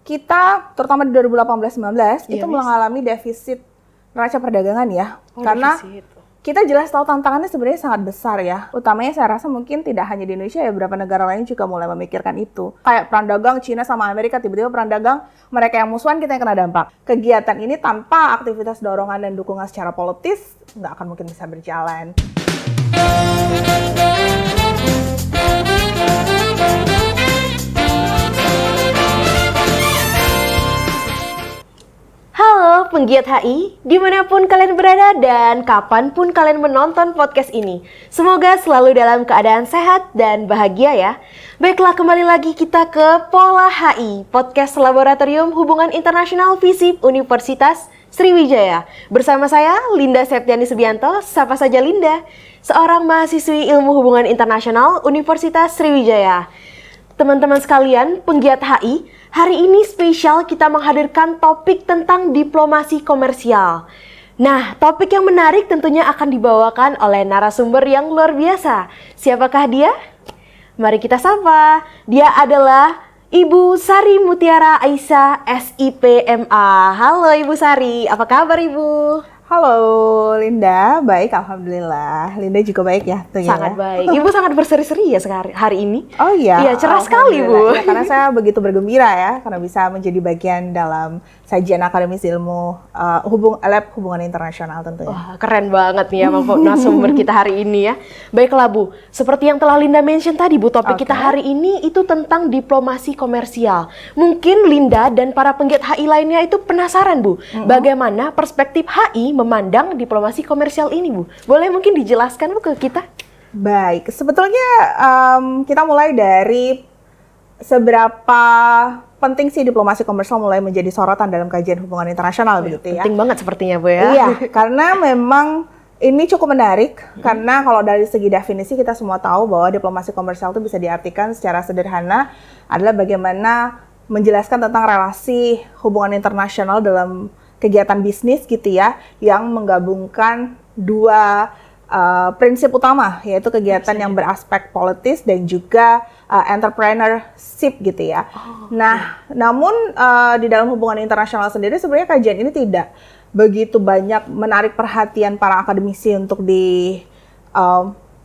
kita terutama di 2018-19 itu mengalami defisit neraca perdagangan ya. Karena kita jelas tahu tantangannya sebenarnya sangat besar ya. Utamanya saya rasa mungkin tidak hanya di Indonesia ya, beberapa negara lain juga mulai memikirkan itu. Kayak perang dagang Cina sama Amerika, tiba-tiba perang dagang mereka yang musuhan, kita yang kena dampak. Kegiatan ini tanpa aktivitas dorongan dan dukungan secara politis nggak akan mungkin bisa berjalan. Halo penggiat HI, dimanapun kalian berada dan kapanpun kalian menonton podcast ini. Semoga selalu dalam keadaan sehat dan bahagia ya. Baiklah, kembali lagi kita ke Pola HI, podcast Laboratorium Hubungan Internasional FISIP Universitas Sriwijaya. Bersama saya, Linda Septiani Subianto, sapa saja Linda, seorang mahasiswi Ilmu Hubungan Internasional Universitas Sriwijaya. Teman-teman sekalian, penggiat HI, hari ini spesial kita menghadirkan topik tentang diplomasi komersial. Nah, topik yang menarik tentunya akan dibawakan oleh narasumber yang luar biasa. Siapakah dia? Mari kita sapa. Dia adalah Ibu Sari Mutiara Aisyah, SIPMA. Halo Ibu Sari, apa kabar Ibu? Halo Linda, baik alhamdulillah. Linda juga baik ya? Sangat baik. Ibu sangat berseri-seri ya hari ini. Oh iya? Iya, cerah sekali Bu. Ya, karena saya begitu bergembira ya, karena bisa menjadi bagian dalam sajian akademis ilmu lab hubungan internasional tentunya. Wah, keren banget nih ya narasumber kita hari ini ya. Baiklah Bu, seperti yang telah Linda mention tadi Bu, topik kita hari ini itu tentang diplomasi komersial. Mungkin Linda dan para penggiat HI lainnya itu penasaran Bu, bagaimana perspektif HI memandang diplomasi komersial ini Bu. Boleh mungkin dijelaskan Bu ke kita? Baik, sebetulnya kita mulai dari seberapa penting sih diplomasi komersial mulai menjadi sorotan dalam kajian hubungan internasional begitu ya. Penting banget sepertinya Bu ya. Iya, karena memang ini cukup menarik karena kalau dari segi definisi kita semua tahu bahwa diplomasi komersial itu bisa diartikan secara sederhana adalah bagaimana menjelaskan tentang relasi hubungan internasional dalam kegiatan bisnis gitu ya, yang menggabungkan dua prinsip utama, yaitu kegiatan yang beraspek politis dan juga entrepreneurship gitu ya. Nah, namun di dalam hubungan internasional sendiri sebenarnya kajian ini tidak begitu banyak menarik perhatian para akademisi untuk di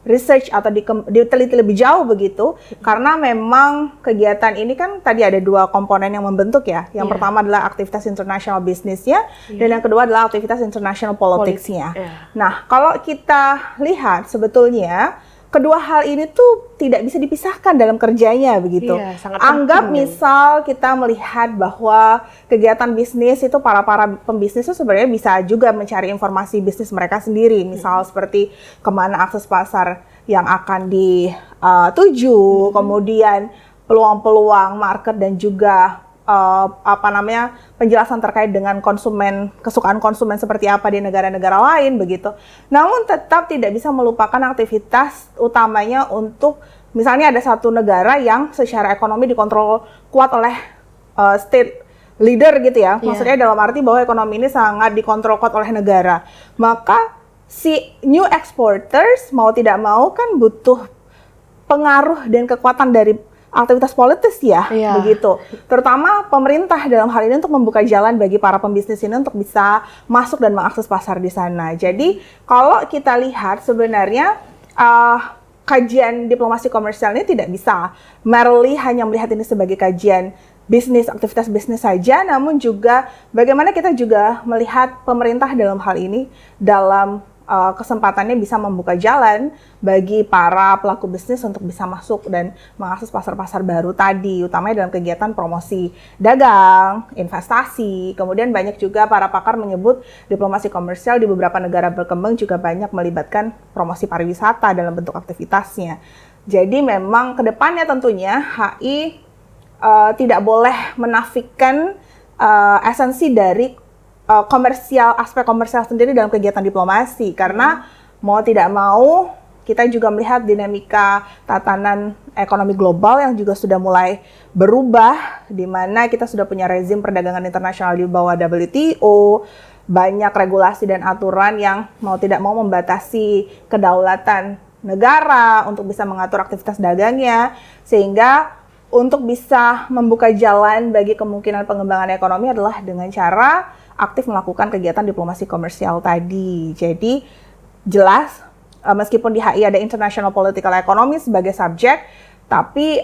research atau diteliti lebih jauh begitu, karena memang kegiatan ini kan tadi ada dua komponen yang membentuk ya. Yang pertama adalah aktivitas international bisnisnya, dan yang kedua adalah aktivitas international politicsnya. Nah, kalau kita lihat sebetulnya kedua hal ini tuh tidak bisa dipisahkan dalam kerjanya begitu. Anggap misal kita melihat bahwa kegiatan bisnis itu para pembisnis itu sebenarnya bisa juga mencari informasi bisnis mereka sendiri. Misal seperti kemana akses pasar yang akan dituju, kemudian peluang-peluang market dan juga penjelasan terkait dengan kesukaan konsumen seperti apa di negara-negara lain begitu. Namun tetap tidak bisa melupakan aktivitas utamanya untuk misalnya ada satu negara yang secara ekonomi dikontrol kuat oleh state leader gitu ya. Maksudnya dalam arti bahwa ekonomi ini sangat dikontrol kuat oleh negara. Maka si new exporters mau tidak mau kan butuh pengaruh dan kekuatan dari aktivitas politis ya, begitu. Terutama pemerintah dalam hal ini untuk membuka jalan bagi para pembisnis ini untuk bisa masuk dan mengakses pasar di sana. Jadi kalau kita lihat sebenarnya kajian diplomasi komersial ini tidak bisa merely hanya melihat ini sebagai kajian bisnis, aktivitas bisnis saja, namun juga bagaimana kita juga melihat pemerintah dalam hal ini dalam kesempatannya bisa membuka jalan bagi para pelaku bisnis untuk bisa masuk dan mengakses pasar-pasar baru tadi, utamanya dalam kegiatan promosi dagang, investasi. Kemudian banyak juga para pakar menyebut diplomasi komersial di beberapa negara berkembang juga banyak melibatkan promosi pariwisata dalam bentuk aktivitasnya. Jadi memang ke depannya tentunya HI tidak boleh menafikan esensi dari aspek komersial sendiri dalam kegiatan diplomasi, karena mau tidak mau kita juga melihat dinamika tatanan ekonomi global yang juga sudah mulai berubah, di mana kita sudah punya rezim perdagangan internasional di bawah WTO, banyak regulasi dan aturan yang mau tidak mau membatasi kedaulatan negara untuk bisa mengatur aktivitas dagangnya, sehingga untuk bisa membuka jalan bagi kemungkinan pengembangan ekonomi adalah dengan cara aktif melakukan kegiatan diplomasi komersial tadi. Jadi jelas meskipun di HI ada International Political Economy sebagai subjek, tapi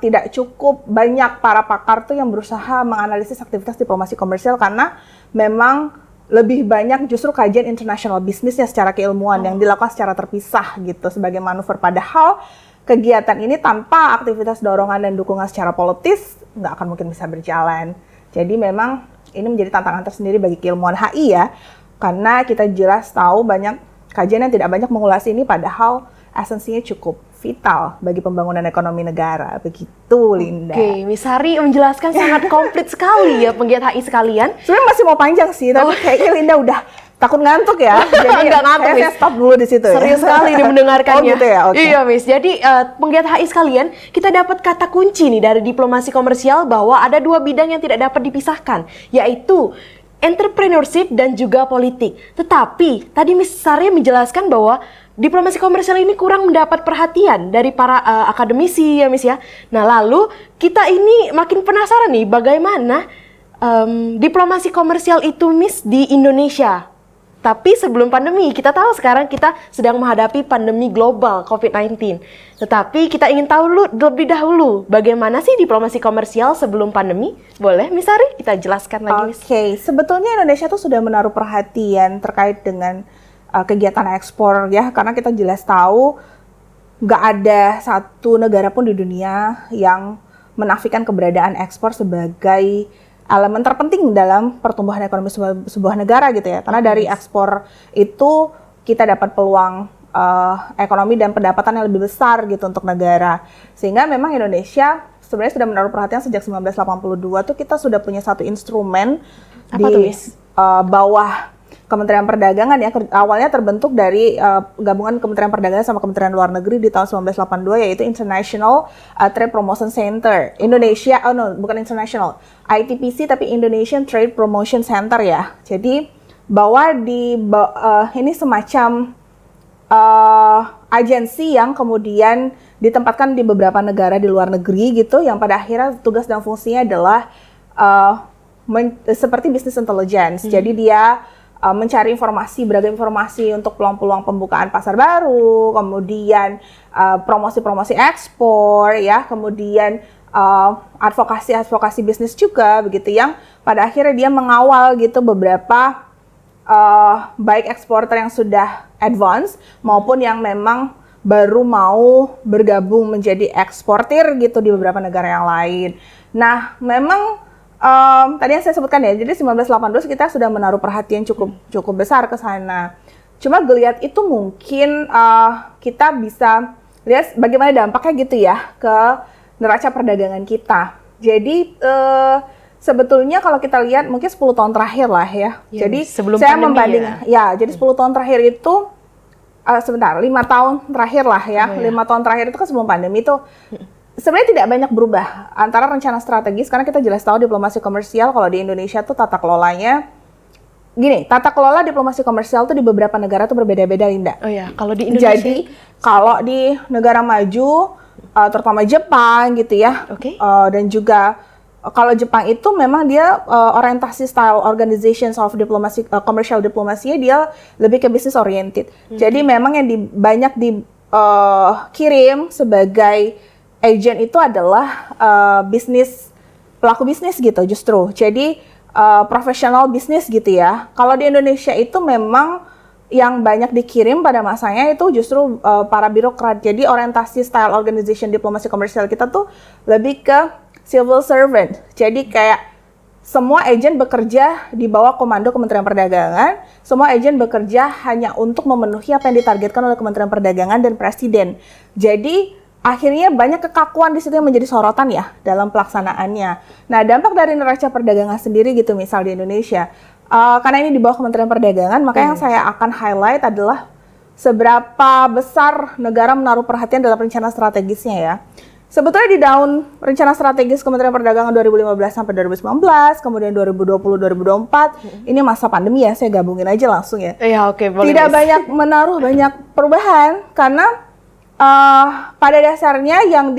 tidak cukup banyak para pakar tuh yang berusaha menganalisis aktivitas diplomasi komersial karena memang lebih banyak justru kajian international bisnisnya secara keilmuan yang dilakukan secara terpisah gitu sebagai manuver. Padahal kegiatan ini tanpa aktivitas dorongan dan dukungan secara politis nggak akan mungkin bisa berjalan. Jadi memang ini menjadi tantangan tersendiri bagi keilmuan HI ya, karena kita jelas tahu banyak kajian yang tidak banyak mengulas ini padahal esensinya cukup vital bagi pembangunan ekonomi negara. Begitu, Linda. Oke, Miss Sari menjelaskan sangat komplit sekali ya penggiat HI sekalian. Sebenarnya masih mau panjang sih, tapi kayaknya Linda udah takut ngantuk ya. Jadi Nggak ngantuk, saya Miss. stop dulu di situ. Serius sekali nih mendengarkannya. Oh gitu ya, oke. Iya, Miss. Jadi penggiat HI sekalian, kita dapat kata kunci nih dari diplomasi komersial bahwa ada dua bidang yang tidak dapat dipisahkan, yaitu entrepreneurship dan juga politik. Tetapi tadi Miss Sari menjelaskan bahwa diplomasi komersial ini kurang mendapat perhatian dari para akademisi ya, Miss ya. Nah, lalu kita ini makin penasaran nih bagaimana diplomasi komersial itu, Miss, di Indonesia. Tapi sebelum pandemi, kita tahu sekarang kita sedang menghadapi pandemi global COVID-19. Tetapi kita ingin tahu lebih dahulu bagaimana sih diplomasi komersial sebelum pandemi? Boleh, Miss Sari, kita jelaskan lagi, Miss. Oke, sebetulnya Indonesia tuh sudah menaruh perhatian terkait dengan kegiatan ekspor ya, karena kita jelas tahu nggak ada satu negara pun di dunia yang menafikan keberadaan ekspor sebagai elemen terpenting dalam pertumbuhan ekonomi sebuah negara gitu ya. Karena dari ekspor itu kita dapat peluang ekonomi dan pendapatan yang lebih besar gitu untuk negara. Sehingga memang Indonesia sebenarnya sudah menaruh perhatian sejak 1982 tuh kita sudah punya satu instrumen Apa di tuh, Miss? Bawah Kementerian Perdagangan ya, awalnya terbentuk dari gabungan Kementerian Perdagangan sama Kementerian Luar Negeri di tahun 1982, yaitu International Trade Promotion Center. Indonesia, bukan International, ITPC tapi Indonesian Trade Promotion Center ya. Jadi bahwa ini semacam agensi yang kemudian ditempatkan di beberapa negara di luar negeri gitu, yang pada akhirnya tugas dan fungsinya adalah seperti business intelligence. Jadi dia mencari beragam informasi untuk peluang-peluang pembukaan pasar baru, kemudian promosi-promosi ekspor, ya, kemudian advokasi bisnis juga, begitu, yang pada akhirnya dia mengawal gitu beberapa baik eksporter yang sudah advance maupun yang memang baru mau bergabung menjadi eksportir gitu di beberapa negara yang lain. Nah, memang tadi yang saya sebutkan ya, jadi 1982 kita sudah menaruh perhatian cukup besar ke sana. Cuma geliat itu mungkin kita bisa lihat bagaimana dampaknya gitu ya ke neraca perdagangan kita. Jadi sebetulnya kalau kita lihat mungkin 10 tahun terakhir lah ya. Jadi sebelum saya pandemi membanding ya, jadi 10 tahun terakhir itu 5 tahun terakhir lah ya. 5 tahun terakhir itu kan sebelum pandemi itu sebenarnya tidak banyak berubah antara rencana strategis, karena kita jelas tahu diplomasi komersial kalau di Indonesia tuh tata kelolanya gini, tata kelola diplomasi komersial tuh di beberapa negara tuh berbeda-beda, Linda. Oh ya, kalau di Indonesia. Jadi kalau di negara maju, terutama Jepang gitu ya, dan juga kalau Jepang itu memang dia orientasi style organizations of diplomacy, commercial diplomasinya dia lebih ke business oriented. Jadi memang yang banyak dikirim sebagai agent itu adalah pelaku bisnis gitu justru. Jadi profesional bisnis gitu ya. Kalau di Indonesia itu memang yang banyak dikirim pada masanya itu justru para birokrat. Jadi orientasi style organization diplomasi komersial kita tuh lebih ke civil servant. Jadi kayak semua agen bekerja di bawah komando Kementerian Perdagangan. Semua agen bekerja hanya untuk memenuhi apa yang ditargetkan oleh Kementerian Perdagangan dan Presiden. Jadi akhirnya banyak kekakuan di situ yang menjadi sorotan ya dalam pelaksanaannya. Nah, dampak dari neraca perdagangan sendiri gitu misal di Indonesia, karena ini di bawah Kementerian Perdagangan, maka yang saya akan highlight adalah seberapa besar negara menaruh perhatian dalam rencana strategisnya ya. Sebetulnya di daun rencana strategis Kementerian Perdagangan 2015 sampai 2019, kemudian 2020-2024, ini masa pandemi ya, saya gabungin aja langsung ya. Iya, oke, boleh. Tidak banyak menaruh banyak perubahan karena pada dasarnya yang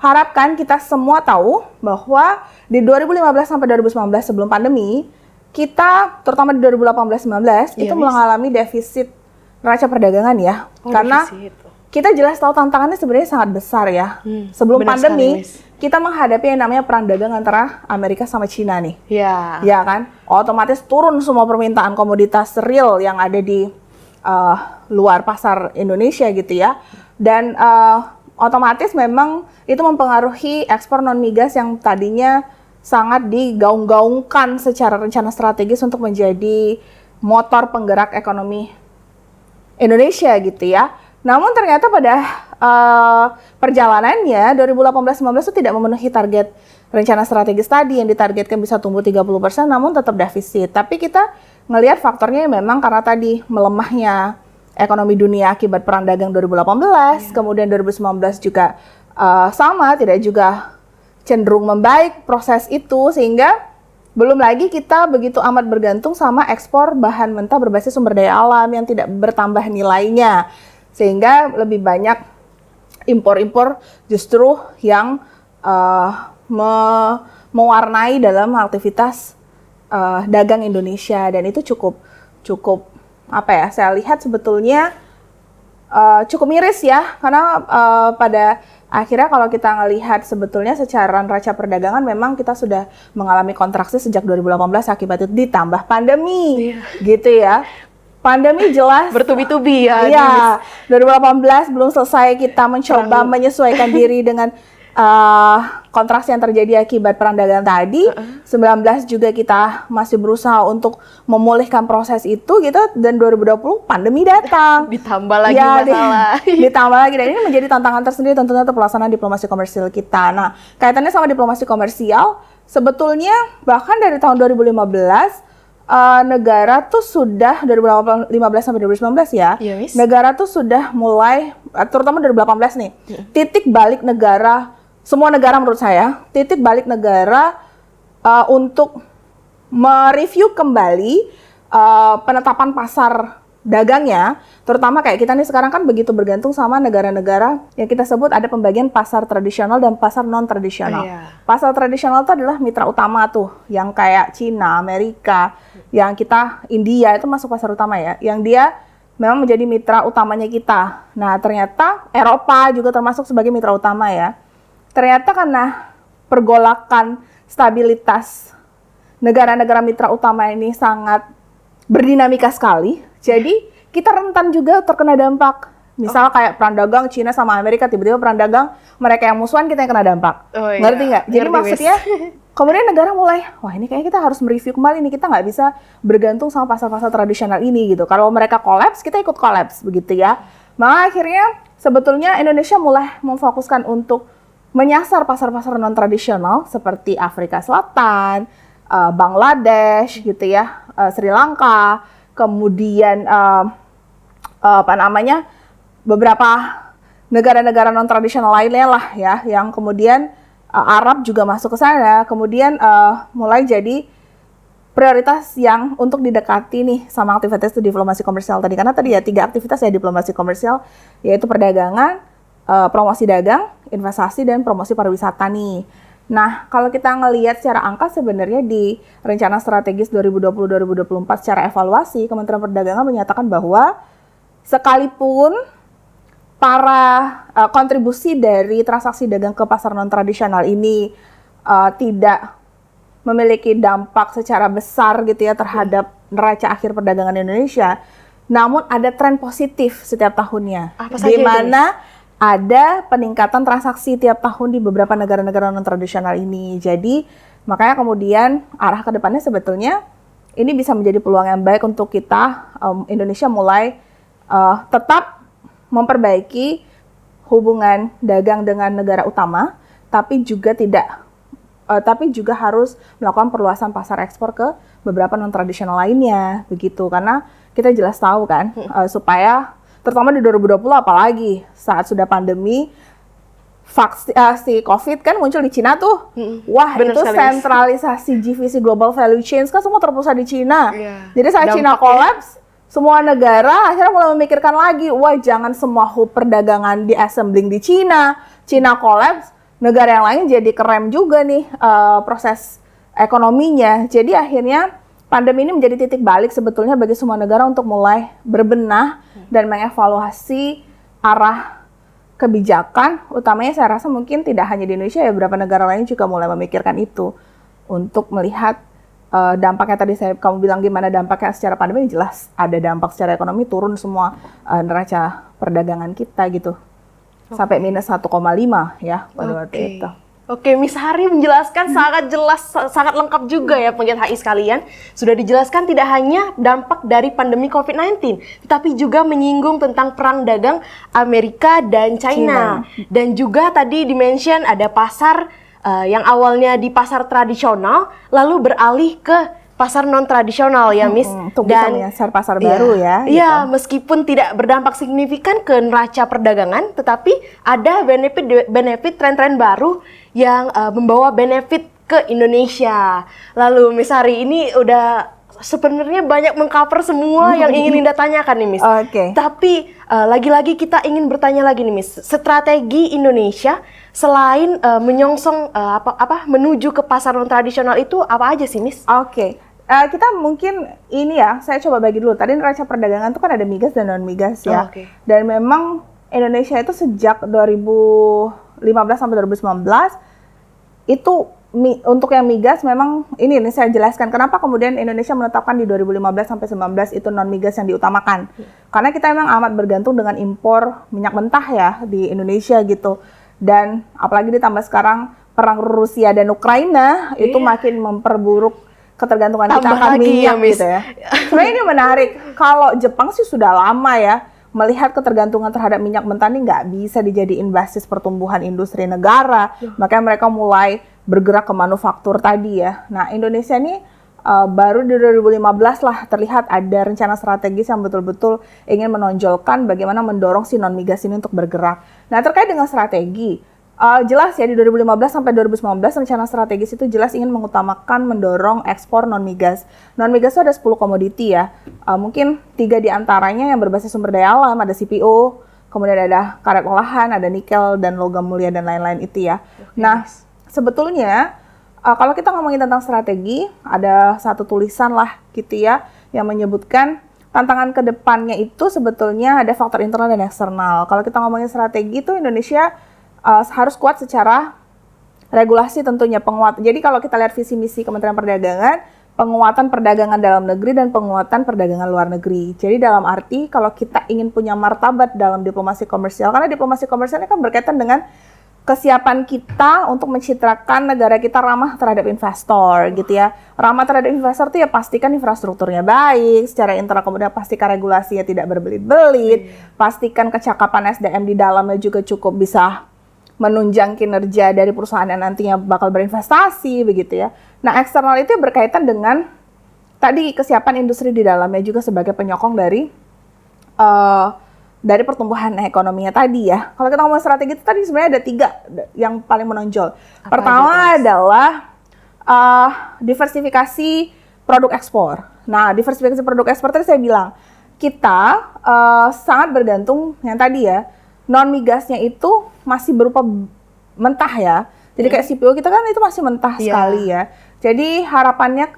harapkan kita semua tahu bahwa di 2015 sampai 2019 sebelum pandemi, kita terutama di 2018-19 itu mengalami defisit neraca perdagangan ya. Karena kita jelas tahu tantangannya sebenarnya sangat besar ya. Sebelum pandemi, kita menghadapi yang namanya perang dagang antara Amerika sama Cina nih. Ya kan? Otomatis turun semua permintaan komoditas real yang ada di luar pasar Indonesia gitu ya. Dan otomatis memang itu mempengaruhi ekspor non migas yang tadinya sangat digaung-gaungkan secara rencana strategis untuk menjadi motor penggerak ekonomi Indonesia gitu ya. Namun ternyata pada perjalanannya 2018-19 itu tidak memenuhi target rencana strategis tadi yang ditargetkan bisa tumbuh 30%, namun tetap defisit. Tapi kita ngelihat faktornya memang karena tadi melemahnya ekonomi dunia akibat perang dagang 2018, kemudian 2019 juga sama, tidak juga cenderung membaik proses itu, sehingga belum lagi kita begitu amat bergantung sama ekspor bahan mentah berbasis sumber daya alam yang tidak bertambah nilainya, sehingga lebih banyak impor-impor justru yang mewarnai dalam aktivitas dagang Indonesia, dan itu cukup apa ya, saya lihat sebetulnya cukup miris ya, karena pada akhirnya kalau kita ngelihat sebetulnya secara neraca perdagangan memang kita sudah mengalami kontraksi sejak 2018 akibat itu ditambah pandemi, gitu ya. Pandemi jelas bertubi-tubi ya. Iya, 2018 belum selesai kita mencoba menyesuaikan diri dengan kontraksi yang terjadi akibat perang dagang tadi. 19 juga kita masih berusaha untuk memulihkan proses itu gitu, dan 2020 pandemi datang. Ditambah lagi masalah. Ditambah lagi, dan ini menjadi tantangan tersendiri tentunya untuk pelaksanaan diplomasi komersial kita. Nah, kaitannya sama diplomasi komersial, sebetulnya bahkan dari tahun 2015 negara tuh sudah 2015 sampai 2019 ya, negara tuh sudah mulai, terutama 2018 nih, titik balik negara, semua negara menurut saya, titik balik negara untuk mereview kembali penetapan pasar dagangnya, terutama kayak kita nih sekarang kan begitu bergantung sama negara-negara yang kita sebut ada pembagian pasar tradisional dan pasar non-tradisional. Pasar tradisional itu adalah mitra utama tuh, yang kayak Cina, Amerika, yang kita, India itu masuk pasar utama ya, yang dia memang menjadi mitra utamanya kita. Nah, ternyata Eropa juga termasuk sebagai mitra utama ya. Ternyata karena pergolakan stabilitas negara-negara mitra utama ini sangat berdinamika sekali, jadi kita rentan juga terkena dampak. Misal kayak perang dagang Cina sama Amerika, tiba-tiba perang dagang mereka yang musuhan, kita yang kena dampak. Ngerti nggak? Jadi maksudnya kemudian negara mulai, wah ini kayaknya kita harus mereview kembali nih, kita nggak bisa bergantung sama pasar-pasar tradisional ini gitu. Kalau mereka kolaps, kita ikut kolaps begitu ya. Maka akhirnya sebetulnya Indonesia mulai memfokuskan untuk menyasar pasar-pasar non-tradisional seperti Afrika Selatan, Bangladesh gitu ya, Sri Lanka, kemudian beberapa negara-negara non-tradisional lainnya lah ya, yang kemudian Arab juga masuk ke sana, kemudian mulai jadi prioritas yang untuk didekati nih sama aktivitas diplomasi komersial tadi, karena tadi ya 3 aktivitas ya diplomasi komersial, yaitu perdagangan, promosi dagang, investasi, dan promosi pariwisata nih. Nah, kalau kita ngelihat secara angka sebenarnya di rencana strategis 2020-2024 secara evaluasi, Kementerian Perdagangan menyatakan bahwa sekalipun para kontribusi dari transaksi dagang ke pasar non-tradisional ini tidak memiliki dampak secara besar gitu ya terhadap neraca akhir perdagangan Indonesia, namun ada tren positif setiap tahunnya. Di mana ada peningkatan transaksi tiap tahun di beberapa negara-negara non-tradisional ini. Jadi, makanya kemudian arah ke depannya sebetulnya ini bisa menjadi peluang yang baik untuk kita, Indonesia mulai tetap memperbaiki hubungan dagang dengan negara utama, tapi juga harus melakukan perluasan pasar ekspor ke beberapa non-tradisional lainnya, begitu. Karena kita jelas tahu kan, supaya terutama di 2020 apalagi saat sudah pandemi, si COVID kan muncul di Cina tuh. Wah, itu sentralisasi GVC Global Value Chains kan semua terpusat di Cina. Jadi saat Cina kolaps, semua negara akhirnya mulai memikirkan lagi, wah jangan semua hub perdagangan di assembling di Cina. Cina kolaps, negara yang lain jadi kerem juga nih proses ekonominya. Jadi akhirnya pandemi ini menjadi titik balik sebetulnya bagi semua negara untuk mulai berbenah dan mengevaluasi arah kebijakan. Utamanya saya rasa mungkin tidak hanya di Indonesia ya, beberapa negara lain juga mulai memikirkan itu untuk melihat dampaknya. Tadi kamu bilang gimana dampaknya secara pandemi, jelas ada dampak secara ekonomi, turun semua neraca perdagangan kita gitu. Sampai minus 1,5 ya pada waktu itu. Oke, Miss Hari menjelaskan sangat jelas, sangat lengkap juga ya pengingat HI sekalian. Sudah dijelaskan tidak hanya dampak dari pandemi COVID-19, tetapi juga menyinggung tentang perang dagang Amerika dan China. Dan juga tadi dimention ada pasar yang awalnya di pasar tradisional, lalu beralih ke pasar non-tradisional ya, Miss. Untuk bisa menyasar pasar baru ya. Iya, gitu. Meskipun tidak berdampak signifikan ke neraca perdagangan, tetapi ada benefit tren-tren baru yang membawa benefit ke Indonesia. Lalu Miss Hari ini udah sebenarnya banyak mengcover semua yang ingin Linda tanyakan nih, Miss. Tapi lagi-lagi kita ingin bertanya lagi nih, Miss. Strategi Indonesia selain menyongsong menuju ke pasar non-tradisional itu apa aja sih, Miss? Kita mungkin ini ya, saya coba bagi dulu. Tadi neraca perdagangan itu kan ada migas dan non-migas ya. Dan memang Indonesia itu sejak 2015 sampai 2019 itu untuk yang migas memang ini saya jelaskan kenapa kemudian Indonesia menetapkan di 2015 sampai 19 itu non-migas yang diutamakan. Karena kita memang amat bergantung dengan impor minyak mentah ya di Indonesia gitu. Dan apalagi ditambah sekarang perang Rusia dan Ukraina itu makin memperburuk ketergantungan kita akan minyak gitu ya. Sebenarnya ini menarik. Kalau Jepang sih sudah lama ya melihat ketergantungan terhadap minyak mentah ini nggak bisa dijadiin basis pertumbuhan industri negara. Makanya mereka mulai bergerak ke manufaktur tadi ya. Nah, Indonesia ini baru di 2015 lah terlihat ada rencana strategis yang betul-betul ingin menonjolkan bagaimana mendorong si non-migas ini untuk bergerak. Nah, terkait dengan strategi, jelas ya di 2015 sampai 2019 rencana strategis itu jelas ingin mengutamakan mendorong ekspor non-migas. Non-migas itu ada 10 komoditi ya. Mungkin 3 di antaranya yang berbasis sumber daya alam, ada CPO, kemudian ada karet olahan, ada nikel dan logam mulia dan lain-lain itu ya. Nah, sebetulnya kalau kita ngomongin tentang strategi, ada satu tulisan lah gitu ya yang menyebutkan tantangan ke depannya itu sebetulnya ada faktor internal dan eksternal. Kalau kita ngomongin strategi itu Indonesia harus kuat secara regulasi tentunya, penguatan. Jadi kalau kita lihat visi misi Kementerian Perdagangan, penguatan perdagangan dalam negeri dan penguatan perdagangan luar negeri. Jadi dalam arti kalau kita ingin punya martabat dalam diplomasi komersial, karena diplomasi komersial ini kan berkaitan dengan kesiapan kita untuk mencitrakan negara kita ramah terhadap investor gitu ya. Ramah terhadap investor itu ya pastikan infrastrukturnya baik, secara internal kemudian pastikan regulasinya tidak berbelit-belit, pastikan kecakapan SDM di dalamnya juga cukup bisa menunjang kinerja dari perusahaan yang nantinya bakal berinvestasi begitu ya. Nah, eksternal itu berkaitan dengan tadi kesiapan industri di dalamnya juga sebagai penyokong dari pertumbuhan ekonominya tadi ya. Kalau kita ngomong strategi itu tadi sebenarnya ada 3 yang paling menonjol. Pertama adalah diversifikasi produk ekspor. Nah, diversifikasi produk ekspor tadi saya bilang kita sangat bergantung yang tadi ya, non-migasnya itu masih berupa mentah ya. Jadi kayak CPO kita kan itu masih mentah sekali ya. Jadi harapannya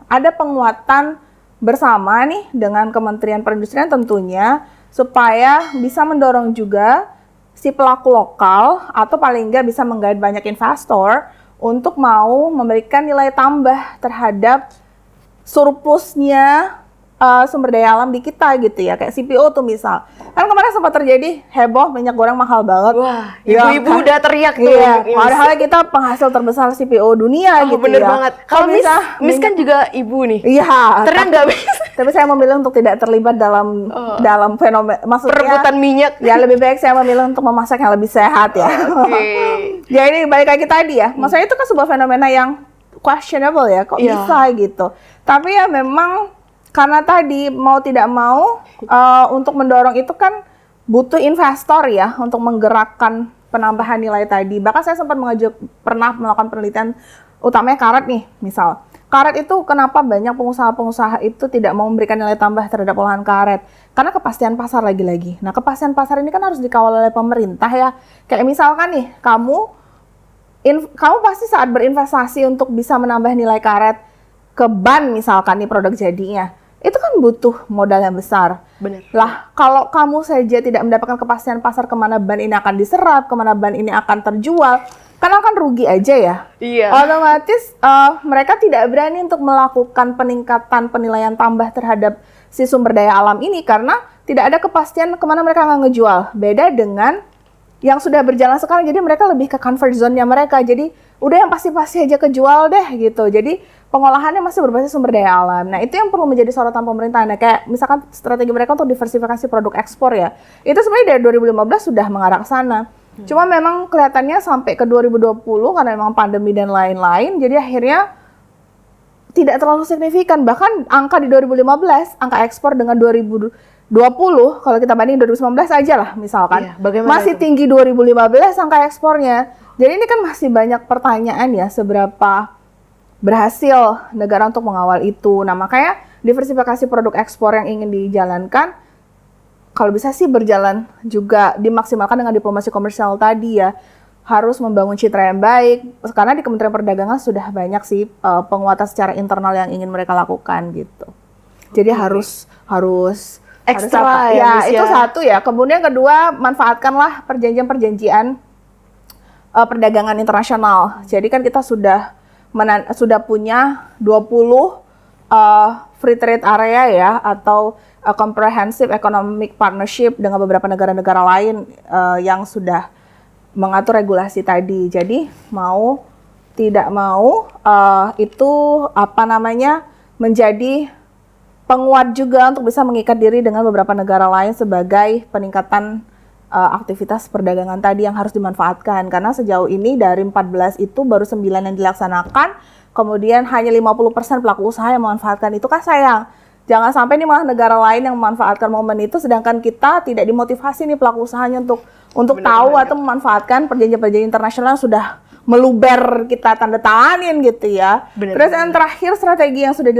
ada penguatan bersama nih dengan Kementerian Perindustrian tentunya supaya bisa mendorong juga si pelaku lokal atau paling nggak bisa menggait banyak investor untuk mau memberikan nilai tambah terhadap surplusnya sumber daya alam di kita gitu ya, kayak CPO tuh misal. Kan kemarin sempat terjadi heboh minyak goreng mahal banget. Wah, ibu-ibu udah teriak tuh. Iya, padahal kita penghasil terbesar CPO dunia gitu bener ya. Banget. Kalau Miss kan juga ibu nih. Iya. Teriak nggak, Miss? Tapi saya memilih untuk tidak terlibat dalam fenomena, maksudnya perebutan minyak. Ya lebih baik saya memilih untuk memasak yang lebih sehat ya. Ya ini balik lagi tadi ya. Maksudnya itu kan sebuah fenomena yang questionable ya, kok bisa gitu. Tapi ya memang karena tadi mau tidak mau untuk mendorong itu kan butuh investor ya untuk menggerakkan penambahan nilai tadi. Bahkan saya sempat pernah melakukan penelitian utamanya karet nih misal. Karet itu kenapa banyak pengusaha-pengusaha itu tidak mau memberikan nilai tambah terhadap olahan karet? Karena kepastian pasar lagi-lagi. Nah, kepastian pasar ini kan harus dikawal oleh pemerintah ya. Kayak misalkan nih, kamu kamu pasti saat berinvestasi untuk bisa menambah nilai karet ke ban misalkan nih produk jadinya, itu kan butuh modal yang besar. Benar. Lah, kalau kamu saja tidak mendapatkan kepastian pasar kemana ban ini akan diserap, kemana ban ini akan terjual, kan akan rugi aja ya. Iya. Otomatis mereka tidak berani untuk melakukan peningkatan penilaian tambah terhadap si sumber daya alam ini karena tidak ada kepastian kemana mereka akan ngejual. Beda dengan yang sudah berjalan sekarang, jadi mereka lebih ke comfort zone-nya mereka. Jadi udah yang pasti-pasti aja kejual deh gitu. Jadi pengolahannya masih berbasis sumber daya alam. Nah itu yang perlu menjadi sorotan pemerintah. Nah kayak misalkan strategi mereka untuk diversifikasi produk ekspor ya. Itu sebenarnya dari 2015 sudah mengarah ke sana. Cuma memang kelihatannya sampai ke 2020 karena memang pandemi dan lain-lain. Jadi akhirnya tidak terlalu signifikan. Bahkan angka di 2015, angka ekspor dengan 2020, kalau kita banding 2019 aja lah misalkan, masih itu? tinggi 2015 angka ekspornya. Jadi ini kan masih banyak pertanyaan ya, seberapa berhasil negara untuk mengawal itu. Nah makanya diversifikasi produk ekspor yang ingin dijalankan, kalau bisa sih berjalan juga dimaksimalkan dengan diplomasi komersial tadi ya. Harus membangun citra yang baik, karena di Kementerian Perdagangan sudah banyak sih penguatan secara internal yang ingin mereka lakukan gitu. Jadi harus ekstra ya, itu satu ya. Kemudian kedua, manfaatkanlah perjanjian-perjanjian perdagangan internasional. Jadi kan kita sudah punya 20 free trade area ya, atau comprehensive economic partnership dengan beberapa negara-negara lain yang sudah mengatur regulasi tadi. Jadi mau tidak mau itu menjadi penguat juga untuk bisa mengikat diri dengan beberapa negara lain sebagai peningkatan aktivitas perdagangan tadi yang harus dimanfaatkan. Karena sejauh ini dari 14 itu baru 9 yang dilaksanakan, kemudian hanya 50% pelaku usaha yang memanfaatkan. Itu kan sayang. Jangan sampai nih malah negara lain yang memanfaatkan momen itu, sedangkan kita tidak dimotivasi nih pelaku usahanya untuk tahu atau memanfaatkan perjanjian-perjanjian internasional yang sudah meluber kita tanda tanganin gitu ya. Terus yang terakhir, strategi yang sudah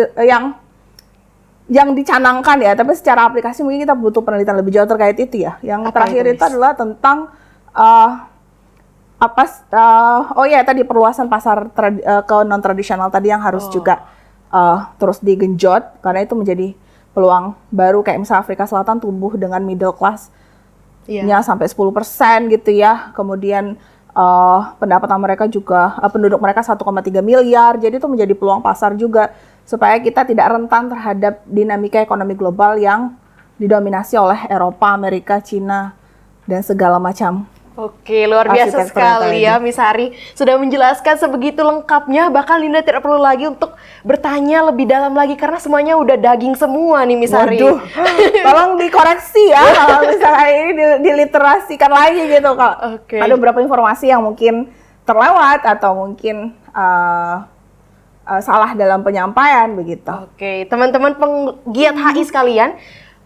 yang dicanangkan ya, tapi secara aplikasi mungkin kita butuh penelitian lebih jauh terkait itu ya. Yang terakhir itu adalah tentang tadi perluasan pasar ke non tradisional tadi yang harus juga terus digenjot, karena itu menjadi peluang baru. Kayak misalnya Afrika Selatan tumbuh dengan middle class-nya sampai 10% gitu ya. Kemudian pendapatan mereka juga, penduduk mereka 1,3 miliar, jadi itu menjadi peluang pasar juga supaya kita tidak rentan terhadap dinamika ekonomi global yang didominasi oleh Eropa, Amerika, Cina, dan segala macam. Oke, luar biasa sekali ya Miss Sari. Sudah menjelaskan sebegitu lengkapnya, bahkan Linda tidak perlu lagi untuk bertanya lebih dalam lagi karena semuanya udah daging semua nih Miss Sari. Waduh, tolong dikoreksi ya kalau misalnya ini diliterasikan lagi gitu Kak. Ada beberapa informasi yang mungkin terlewat atau mungkin salah dalam penyampaian begitu. Oke, teman-teman penggiat HI sekalian,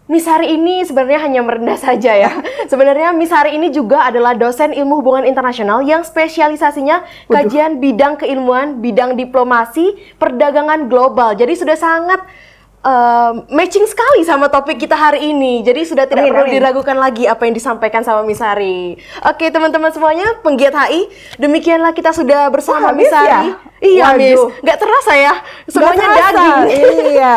Miss Sari ini sebenarnya hanya merendah saja ya. Sebenarnya Miss Sari ini juga adalah dosen ilmu hubungan internasional yang spesialisasinya kajian bidang keilmuan, bidang diplomasi, perdagangan global. Jadi sudah sangat matching sekali sama topik kita hari ini. Jadi sudah tidak perlu diragukan lagi apa yang disampaikan sama Miss Sari. Oke teman-teman semuanya, penggiat HI, demikianlah kita sudah bersama Miss Sari. Ya? Iya Miss, nggak terasa ya, semuanya daging. Iya,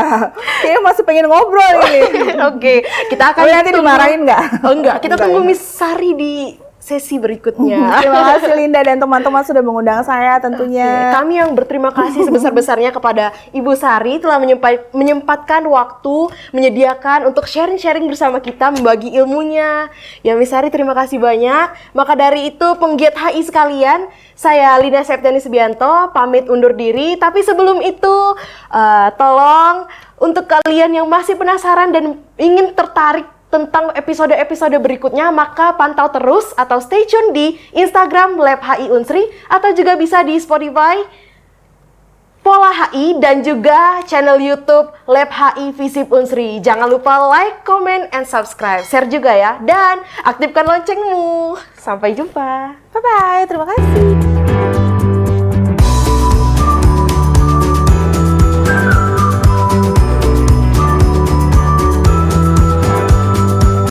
kayaknya masih pengen ngobrol ini. Oke, kita akan nanti dimarahin nggak? Oh enggak, kita tunggu Miss Sari di sesi berikutnya. Terima kasih Linda dan teman-teman sudah mengundang saya tentunya. Kami yang berterima kasih sebesar-besarnya kepada Ibu Sari telah menyempatkan waktu, menyediakan untuk sharing-sharing bersama kita, membagi ilmunya. Ya Miss Sari, terima kasih banyak. Maka dari itu penggiat HI sekalian, saya Linda Septiani Subianto pamit undur diri. Tapi sebelum itu, tolong untuk kalian yang masih penasaran dan ingin tertarik tentang episode-episode berikutnya, maka pantau terus atau stay tune di Instagram Lab HI Unsri atau juga bisa di Spotify Pola HI dan juga channel YouTube Lab HI Visip Unsri. Jangan lupa like, comment, and subscribe. Share juga ya, dan aktifkan loncengmu. Sampai jumpa. Bye-bye, terima kasih.